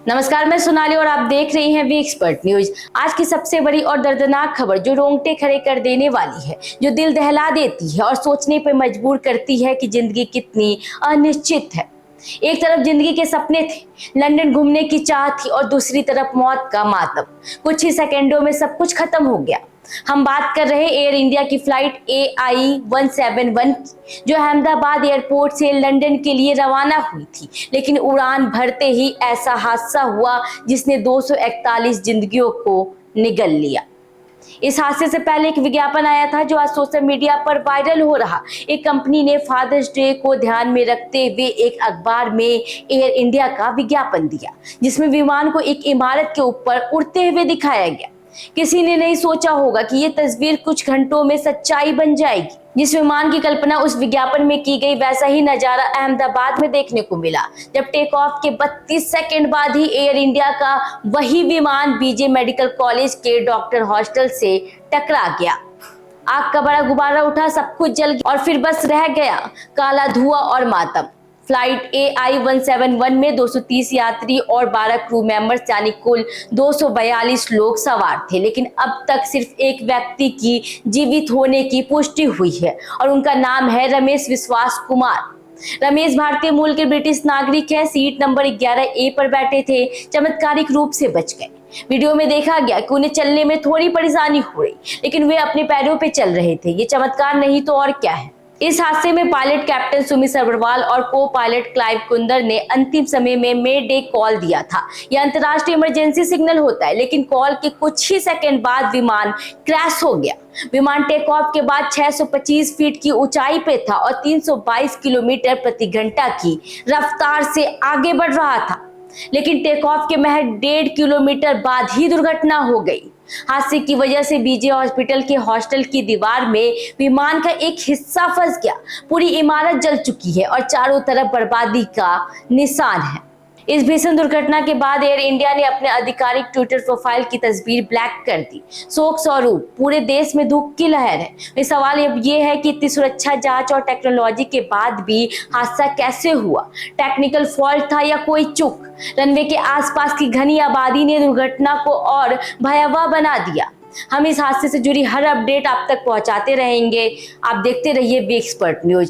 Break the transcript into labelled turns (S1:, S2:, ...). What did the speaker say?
S1: नमस्कार, मैं सोनाली और आप देख रहे हैं वी एक्सपर्ट न्यूज। आज की सबसे बड़ी और दर्दनाक खबर जो रोंगटे खड़े कर देने वाली है, जो दिल दहला देती है और सोचने पर मजबूर करती है कि जिंदगी कितनी अनिश्चित है। एक तरफ जिंदगी के सपने थे, लंदन घूमने की चाह थी और दूसरी तरफ मौत का मातम। कुछ ही सेकंडों में सब कुछ खत्म हो गया। हम बात कर रहे एयर इंडिया की फ्लाइट AI-171 की, जो अहमदाबाद एयरपोर्ट से लंदन के लिए रवाना हुई थी। लेकिन उड़ान भरते ही ऐसा हादसा हुआ जिसने 241 जिंदगियों को निगल लिया। इस हादसे से पहले एक विज्ञापन आया था जो आज सोशल मीडिया पर वायरल हो रहा। एक कंपनी ने फादर्स डे को ध्यान में रखते हुए एक अखबार में एयर इंडिया का विज्ञापन दिया, जिसमें विमान को एक इमारत के ऊपर उड़ते हुए दिखाया गया। किसी ने नहीं सोचा होगा कि ये तस्वीर कुछ घंटों में सच्चाई बन जाएगी। जिस विमान की कल्पना उस विज्ञापन में की गई, वैसा ही नजारा अहमदाबाद में देखने को मिला, जब टेक ऑफ के 32 सेकंड बाद ही एयर इंडिया का वही विमान बीजे मेडिकल कॉलेज के डॉक्टर हॉस्टल से टकरा गया। आग का बड़ा गुब्बारा उठा, सब कुछ जल गया और फिर बस रह गया काला धुआं और मातम। फ्लाइट AI-171 में 230 यात्री और 12 क्रू मेंबर्स यानी कुल 242 लोग सवार थे। लेकिन अब तक सिर्फ एक व्यक्ति की जीवित होने की पुष्टि हुई है और उनका नाम है रमेश विश्वास कुमार। रमेश भारतीय मूल के ब्रिटिश नागरिक है। सीट नंबर 11A पर बैठे थे, चमत्कारिक रूप से बच गए। वीडियो में देखा गया कि उन्हें चलने में थोड़ी परेशानी हो रही, लेकिन वे अपने पैरों पे चल रहे थे। ये चमत्कार नहीं तो और क्या है। इस हादसे में पायलट कैप्टन सुमित सब्रवाल और को पायलट क्लाइव कुंदर ने अंतिम समय में मे डे कॉल दिया था। यह अंतर्राष्ट्रीय इमरजेंसी सिग्नल होता है, लेकिन कॉल के कुछ ही सेकंड बाद विमान क्रैश हो गया। विमान टेक ऑफ के बाद 625 फीट की ऊंचाई पे था और 322 किलोमीटर प्रति घंटा की रफ्तार से आगे बढ़ रहा था। लेकिन टेक ऑफ के महज 1.5 किलोमीटर बाद ही दुर्घटना हो गई। हादसे की वजह से बीजे हॉस्पिटल के हॉस्टल की दीवार में विमान का एक हिस्सा फंस गया। पूरी इमारत जल चुकी है और चारों तरफ बर्बादी का निशान है। इस भीषण दुर्घटना के बाद एयर इंडिया ने अपने आधिकारिक ट्विटर प्रोफाइल की तस्वीर ब्लैक कर दी। शोक स्वरूप पूरे देश में दुख की लहर है। सवाल अब ये है कि इतनी सुरक्षा जांच और टेक्नोलॉजी के बाद भी हादसा कैसे हुआ? टेक्निकल फॉल्ट था या कोई चूक? रनवे के आसपास की घनी आबादी ने दुर्घटना को और भयावह बना दिया। हम इस हादसे से जुड़ी हर अपडेट आप तक पहुंचाते रहेंगे। आप देखते रहिए वी एक्सपर्ट न्यूज।